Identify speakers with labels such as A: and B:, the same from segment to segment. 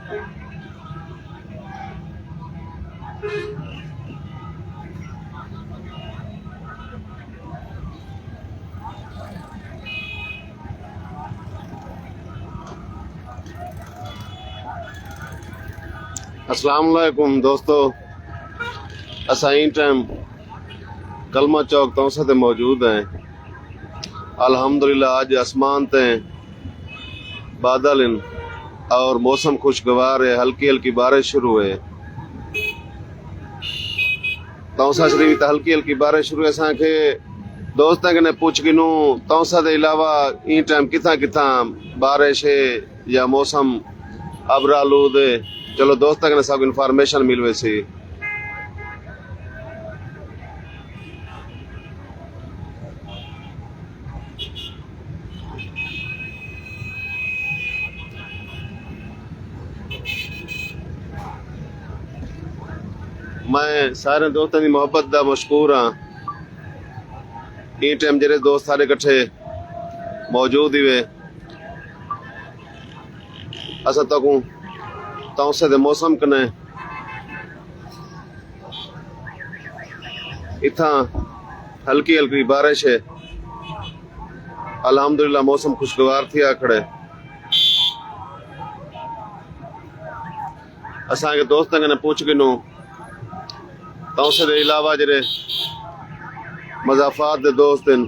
A: अस्सलाम वालेकुम दोस्तों, असा इन टाइम कलमा चौक तौसा ते मौजूद हैं। अल्हम्दुलिल्लाह अज आसमान ते बादल इन और मौसम खुशगवार है। हल्की हल्की बारिश शुरू है। तौसा शरीफ ते हल्की हल्की बारिश शुरू है। असांखे दोस्तों के पूछ गिनू तौसा के अलावा इन टाइम किथा किथा बारिश है या मौसम अबरालूद है। चलो दोस्तों के सब इंफॉर्मेशन मिल वैसी। मैं सारे दोस्तों की मोहब्बत का मशकूर हाँ। इन टाइम जेरे दोस्त सारे कट्ठे मौजूद ही वे। असा तकू तौसे दे मौसम कने इथा हल्की हल्की बारिश है। अल्हम्दुलिल्लाह मौसम खुशगवार थी आखड़े। असा के दोस्तों कने पूछ गिनू तौसे दे अलावा जेरे मजाफात दे दोस्त हैं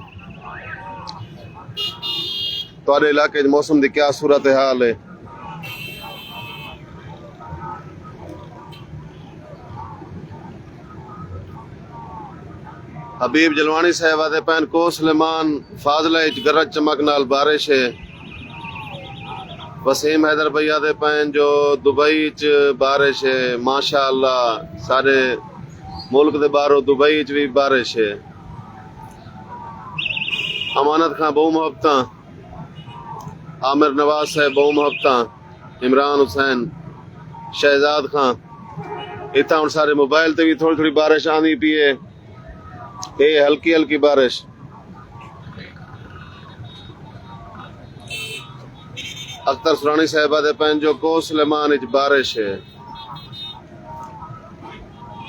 A: तुहाडे इलाके मौसम की क्या सूरत हाल है। हबीब जलवानी साहब आदे पैन को सलेमान फाजला गरज चमक नाल बारिश है। वसीम हैदर भैया दे पैन जो दुबई च बारिश है। माशाअल्लाह सारे मुल्क दे बाहरों दुबई च भी बारिश है। अमानत खां बहु मोहब्बत। आमिर नवाज साहब बहु मोहब्बत। इमरान हुसैन शहजाद खां इतना हूँ सारे मोबाइल ते भी थोड़ी थोड़ी बारिश आंदी पी है। ये हल्की हल्की बारिश। अख्तर सुरानी साहबा दे पैन जो को सलेमान इच बारिश है।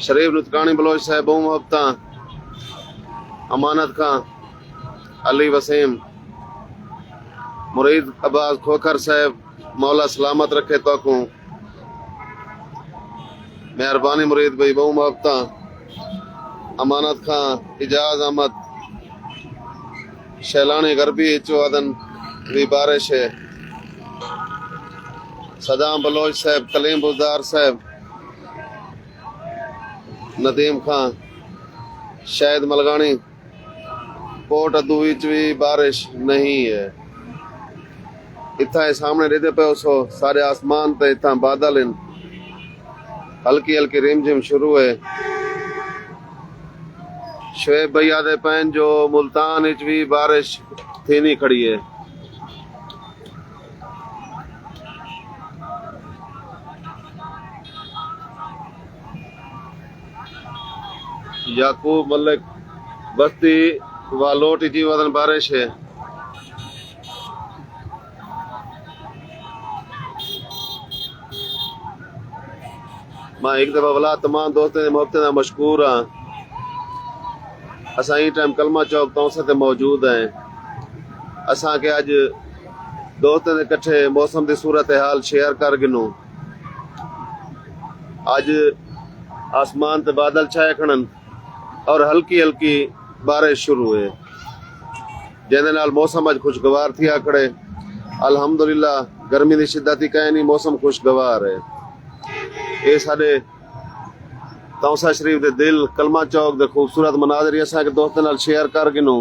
A: शरीफ नुतकानी बलोच साहब बहु मोहब्बत। अमानत खां अली वसीम मुरीद अब्बास खोखर साहब मौला सलामत रखे तो मेहरबानी मुरीद भाई बहु मोहब्बत। अमानत खां इजाज अहमद शैलानी गरबी चौदन भी बारिश है। सदाम बलोच साहब कलीम बुजदार साहब नदीम खां शायद मलगानी कोट अदू भी बारिश नहीं है। इतना सामने रेदे पे सो सारे आसमान ते इतना बादल इन हल्की हल्की रिमझिम शुरू है। शुएब भैया दे पैन जो मुल्तान इच भी बारिश थी नहीं खड़ी है। याकूब मलिक बस्ती वालोट जी वदन बारिश है। मैं एक दफा वाला तमाम दोस्तों मोहब्बत मशकूर हाँ। असा इन टाइम कलमा चौक तौसा ते मौजूद हैं। असा के अज दोस्तों के कट्ठे मौसम की सूरत हाल शेयर कर गिनू। अज आसमान ते बादल छाए खड़न और हल्की हल्की बारिश शुरू है जिंदे नाल मौसम अज खुशगवार थी आकड़े। अल्हम्दुलिल्लाह गर्मी की शिद्दत ही कहे नहीं मौसम खुशगवार है। ये साडे तौसा शरीफ दे दिल कलमा चौक दे खूबसूरत मनाजर असा के दोस्तों नाल शेयर कर गिनू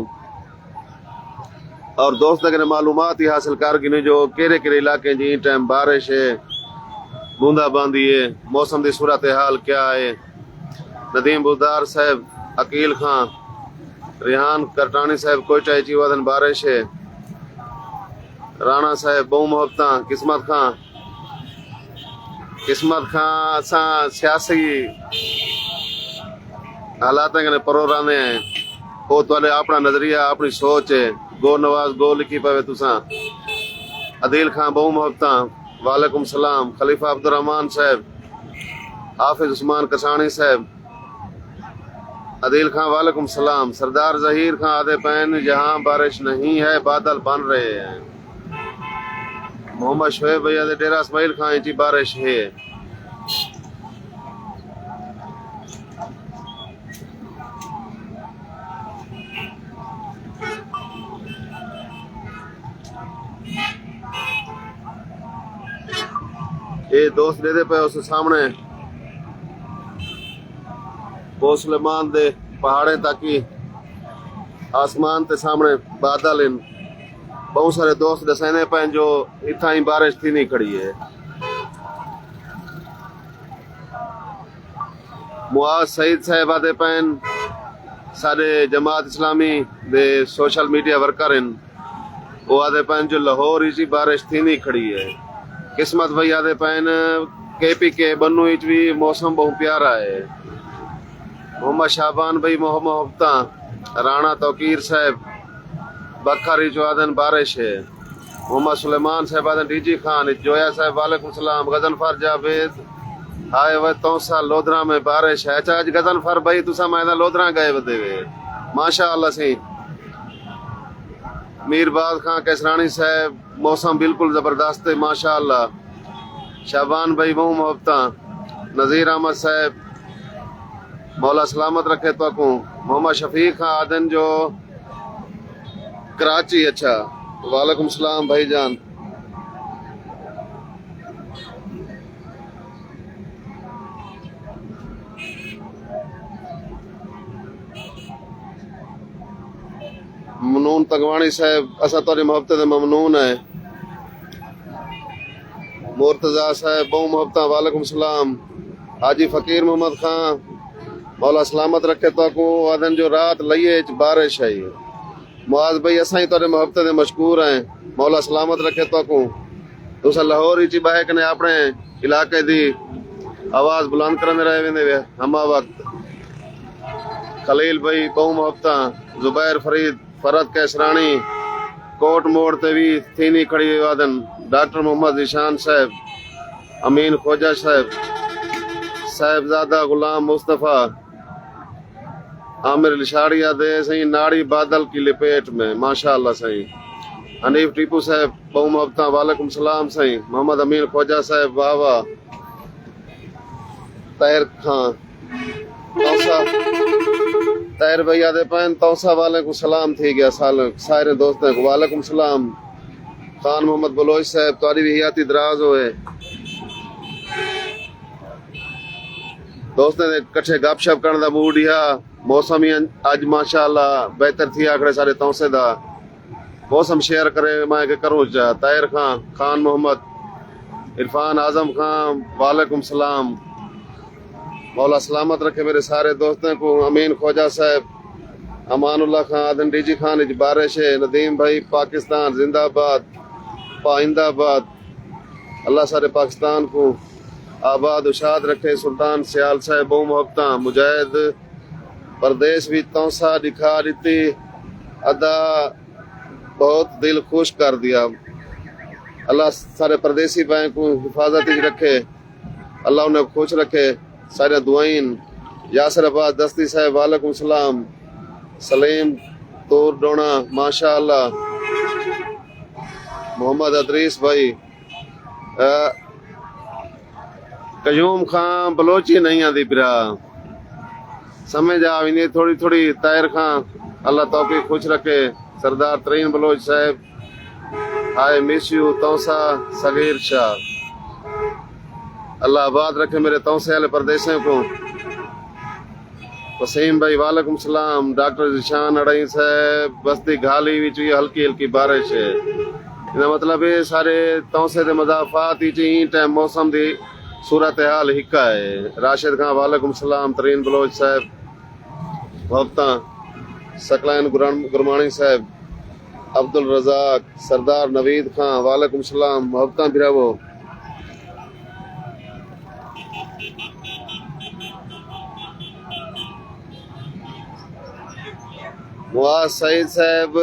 A: और दोस्तों के मालूमात ही हासिल कर गिनू जो केरे केरे इलाके जी टाइम बारिश है बूंदाबांदी है। मौसम की सूरत हाल क्या है। नदीम बुजदार साहब अकील खां रिहान करटानी साहब कोयटा ची वदन बारिश है। राणा साहब बहु मोहब्बत। किस्मत खां असा सियासी हालात कने परो रहने हैं। वो तुहाडे अपना नजरिया अपनी सोच है। गो नवाज गो लिखी पवे तुसा। अदील खां बहु मोहब्बत। वालेकुम सलाम। खलीफा अब्दुल रहमान साहब, हाफिज उस्मान कसानी साहब, अदील खान वालेकुम सलाम। सरदार जहीर खान आधे पैन, जहां बारिश नहीं है बादल बन रहे हैं। मोहम्मद शोएब भैया दे डेरा इस्माइल खान इंची बारिश है। ये दोस्त दे पे उस सामने वो सुलेमान दे पहाड़े ताकि आसमान के सामने बादल इन बहुत सारे दोस्त दसाने पे जो इतना ही बारिश थी नहीं खड़ी है। मुआज सईद साहब आदे पैन सारे जमात इस्लामी दे सोशल मीडिया वर्कर इन वो आदे पैन जो लाहौर इसी बारिश थी नहीं खड़ी है। किस्मत भाई आदे पैन KPK बन्नू इच भी मौसम बहुत प्यारा है। मोहम्मद शाबान भाई मोहब्बता राणा तौकीर साहब बखरी जो आदन बारिश है। मोहम्मद सुलेमान साहब आदन DG खान जोया साहब वालेकुम सलाम। गजनफर जावेद आए वह तौसा लोधरा में बारिश है। अच्छा आज गजनफर भाई तुसा मैदा लोधरा गए बदे वे माशाअल्लाह सी। मीरबाज खान कैसरानी साहब मौसम बिल्कुल जबरदस्त है माशाअल्लाह। शाबान भाई बहु मोहब्बता। नजीर अहमद साहब मौला सलामत रखे तो को। मोहम्मद शफीक खान आदन जो कराची। अच्छा वालेकुम सलाम भाईजान। ममनून तगवानी साहब असा तोरी मोहब्बत दे ममनून है। मुर्तजा साहब बहु मोहब्बता वालेकुम सलाम। हाजी फकीर मोहम्मद खान मौला सलामत रखे तो को आदन जो रात लइए बारिश है। मुआज भाई असा ही तोरे मोहब्बत दे मशकूर हैं मौला सलामत रखे तो को। तुसा लाहौर इची बाहे कने अपने इलाके दी आवाज बुलंद करने रहे वेंदे हमा वक्त। खलील भाई बहु मोहब्बता। जुबैर फरीद फरद कैसरानी कोट मोड़ ते भी थी नहीं खड़ी वादन। डॉक्टर मोहम्मद ईशान साहब, अमीन खोजा साहब, साहिबजादा गुलाम मुस्तफ़ा, आमिर लिशाड़िया दे सही नाड़ी बादल की लपेट में माशाअल्लाह सही। हनीफ टीपू साहब बहु मोहब्बता वालेकुम सलाम सही। मोहम्मद अमीन खोजा साहब वाह वाह। ताहिर खान तौसा ताहिर भैया दे पैन तौसा वालेकुम सलाम थी गया साल सारे दोस्तों को वालेकुम सलाम। खान मोहम्मद बलोच साहब तारी भी हयाती दराज होए। दोस्तों ने कट्ठे गपशप करने दा मूड या मौसम ही अज माशाअल्लाह बेहतर थी आखड़े सारे तौसे दा मौसम शेयर करे मैं के करूं जा। ताहिर खान मोहम्मद, इरफान आजम खान वालेकुम सलाम। मौला सलामत रखे मेरे सारे दोस्तों को। अमीन खोजा साहब, अमानुल्लाह खान आदन DG खान इच बारिश है। नदीम भाई पाकिस्तान जिंदाबाद पाइंदाबाद। अल्लाह सारे पाकिस्तान को आबाद उशाद रखे। सुल्तान सियाल साहब बहु मोहब्बता। मुजाहिद प्रदेश भी तौसा दिखा दी अदा बहुत दिल खुश कर दिया। अल्लाह सारे परदेसी भाई को हिफाजत रखे, अल्लाह उन्हें खुश रखे। सारे दुआइन यासर अब्बास दस्ती साहब वालेकुम सलाम। सलीम तोर डोना माशाअल्लाह। मोहम्मद अदरीस भाई। कयूम खान बलोची नहीं आती पिरा समझ आ इन्हें थोड़ी थोड़ी। ताहिर खान अल्लाह तौफीक खुश रखे। सरदार Tareen Baloch Sahab I miss you Taunsa Sagheer Shah. Allah आबाद रखे मेरे तौसे वाले परदेशों को। वसीम भाई वालेकुम सलाम। डॉक्टर जिशान अड़ई साहब बस्ती घाली विच हल्की हल्की बारिश है। इसका मतलब है सारे तौसे दे मजाफात ही टाइम मौसम दी सूरत हाल हिक्का है। राशिद खान वालेकुम सलाम। तरीन बलोच साहब मोहब्बता। सकलैन गुरमानी साहब, अब्दुल रजाक, सरदार नवीद खान वालेकुम सलाम मोहब्बता भिरावो। मुआज सईद साहब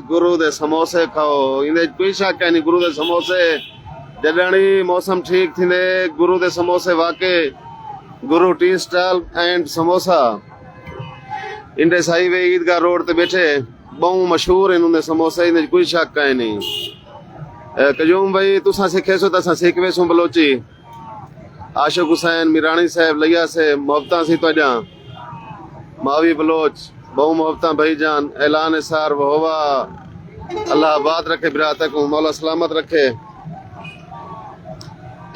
A: गुरु दे समोसे खाओ। इन्हें कोई शक है नहीं गुरु दे समोसे जॾणी मौसम ठीक थींदे गुरु दे समोसे वाके Guru tea stall and samosa Indus highway Idgah road ते बैठे बहु मशहूर इन उन समोसे इन कोई शक काहे नहीं। कजूम भाई तुसा सिखेसो त असां सिखवेसो बलोची। आशिक हुसैन मीरानी साहब लिया से मोहब्बत सी तुझा मावी बलोच बहु मोहब्बत भाईजान ऐलान सार वहोवा अल्लाह आबाद रखे बिरात को मौला सलामत रखे।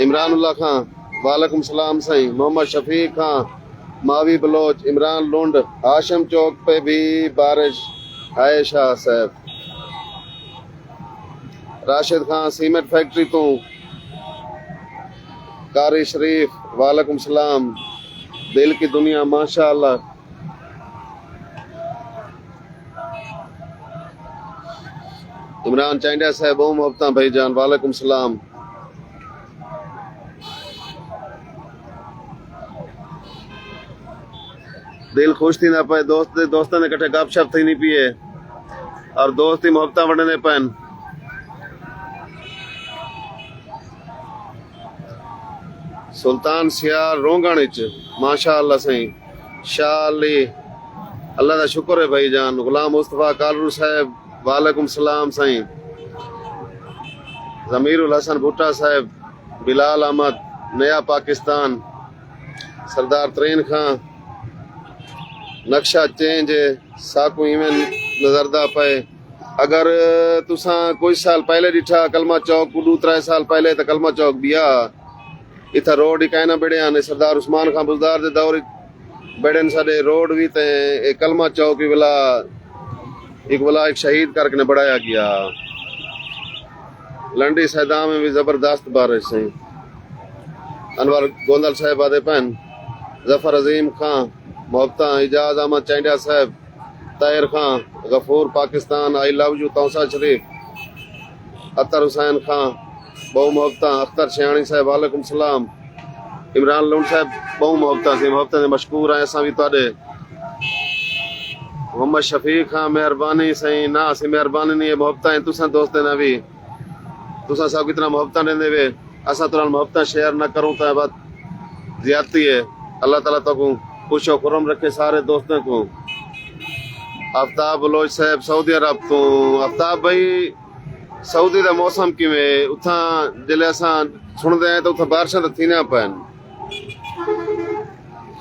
A: इमरानुल्लाह खां वालेकुम सलाम साईं। मोहम्मद शफीक खां मावी बलोच इमरान लुंड हाशम चौक पे भी बारिश है शाह साहब। राशिद खान सीमेंट फैक्ट्री तो कारी शरीफ वालेकुम सलाम। दिल की दुनिया माशाअल्लाह। इमरान चांडिया साहब बहु मोहब्बत भाईजान वालेकुम सलाम। दिल खुश थी ना पाए दोस्तों ने कट्ठे गपशप थी नहीं पिए और दोस्त ही मोहब्बत वंडने पैन। सुल्तान सियार रोंगण माशाअल्लाह सही शाह अली अल्लाह का शुक्र है भाईजान। गुलाम मुस्तफा कालरू साहब वालेकुम सलाम साईं। जमीरुल हसन भुट्टा साहब बिलाल अहमद नया पाकिस्तान सरदार तरीन खां नक्शा चेंज साकू इवेंट नजरदा पे। अगर तुसा कुछ साल पहले डिठा कलमा चौक को 2-3 साल पहले तो कलमा चौक बिया इतना रोड ही कहना बड़े ने सरदार उस्मान खां बुजदार दे दौर बड़े साडे रोड भी ते कलमा चौक ही वाला एक शहीद करके ने बढ़ाया गया। लंडी सैदा में भी जबरदस्त बारिश है। अनवर गोंदल साहब आदे पैन जफर अजीम खां मोहब्बत Ijaz Ahmed Chandia Sahab Tahir Khan Ghafoor Pakistan I love you Taunsa Sharif Athar Hussain Khan बहु मोहब्बत अख्तर शियाणी साहब वालेकुम सलाम। इमरान लुंड साहब बहु मोहब्बत से मोहब्बत मशकूर है असा भी तुहाडे। मोहम्मद शफीक खां मेहरबानी सही ना सी मेहरबानी नहीं मोहब्बत है तुसा दोस्त ना भी तुसा सब कितना मोहब्बत देंदे वे असा तुरंत मोहब्बत शेयर न करूं तो बात ज्यादती है। अल्लाह ताला तो को खुश और खुरम रखे सारे दोस्तों को। आफ्ताब बलोच साहब सऊदी अरब तो आफ्ताब भाई सऊदी का मौसम किवें उथा जिले असा सुनते हैं तो उथा बारिशां तो थी ना पैन।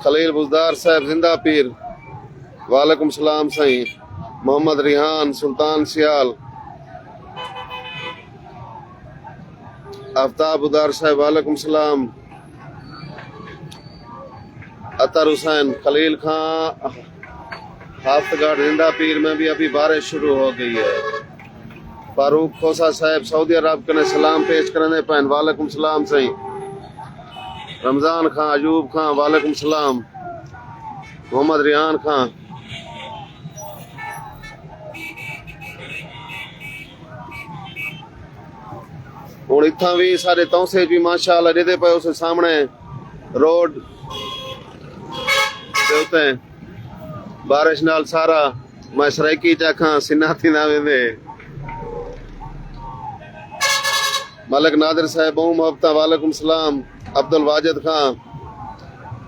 A: खलील बुजदार साहब जिंदा पीर वालेकुम सलाम साईं। मोहम्मद रिहान सुल्तान सियाल आफ्ताब उदार साहब वालेकुम सलाम। अतर हुसैन खलील खां हाफ्तगढ़ जिंदा पीर में भी अभी बारिश शुरू हो गई है। फारूक खोसा साहब सऊदी अरब के सलाम पेश करने पैन वालेकुम सलाम सही। रमजान खां अयूब खां वालेकुम सलाम। मोहम्मद रिहान खां हूँ इतना भी सारे तौसे भी माशाअल्लाह देते पे उस सामने रोड होते बारिश नाल सारा मैं सराइकी चाखा सिन्ना थी ना वेंदे। मलिक नादिर साहब बहु मोहब्बत वालेकुम सलाम। अब्दुल वाजिद खां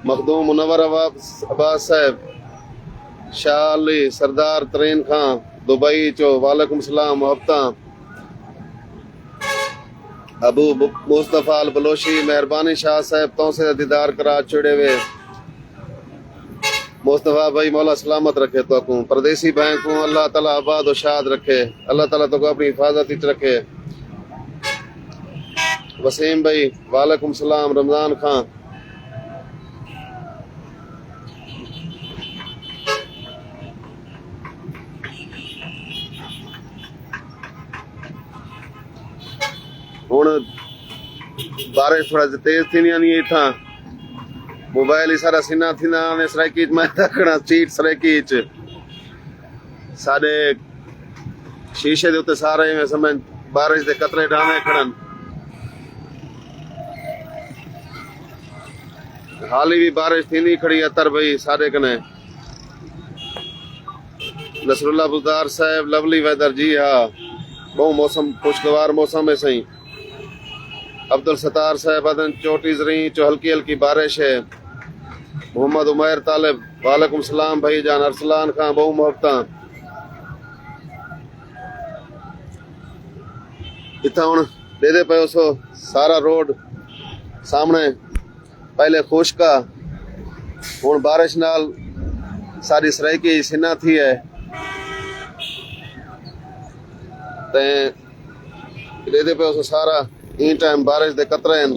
A: मखदूम मुनव्वर अब्बास साहब शाह अली सरदार तरीन खां दुबई चो वालेकुम सलाम मोहब्बत। अबू मुस्तफा अल बलोशी मेहरबानी शाह साहब तो से दीदार करा छोड़े वे। मुस्तफा भाई मौला सलामत रखे तो को परदेसी भाई को अल्लाह ताला आबाद और शाद रखे। अल्लाह ताला तो को अपनी हिफाजत इच रखे। वसीम भाई वालेकुम सलाम। रमजान खां हूँ बारिश थोड़ा तेज थी नहीं था मोबाइल ही सारा सीना थी ना सराइकी मैं तकना सीट सराइकी साडे शीशे दे उत्ते सारे में समझ बारिश दे कतरे डाने खड़न। हाली भी बारिश थी नहीं खड़ी अतर भाई सारे कने। नसरुल्लाह बुजदार साहब लवली वेदर जी हाँ बहु मौसम खुशगवार मौसम है सही। अब्दुल सत्तार साहब अदन चोटी जरी जो हल्की हल्की बारिश है। मोहम्मद उमैर तालिब वालेकुम सलाम भाई जान। अरसलान खां बहु मोहब्बत। इतना हूँ दे पे सो सारा रोड सामने पहले खुशका हूँ बारिश नाल सारी सराइकी सिन्ना थी है दे पे सो सारा इन टाइम बारिश दे कतरे हैं।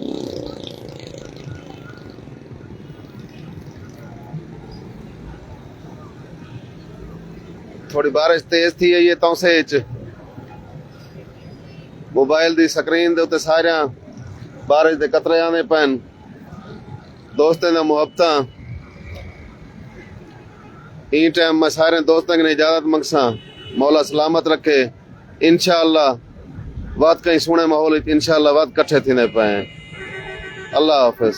A: थोड़ी बारिश तेज थी है ये तो से मोबाइल दी स्क्रीन दे उत्ते सारिया बारिश दे कतरे आने पैन। दोस्तें दा मुहब्बतां इन टाइम मैं सारे दोस्तों की इजाजत मंगसा। मौला सलामत रखे। इंशाअल्लाह वाद कहीं सोने माहौल इंशाअल्लाह वाद कट्ठे थी पे। अल्लाह हाफिज।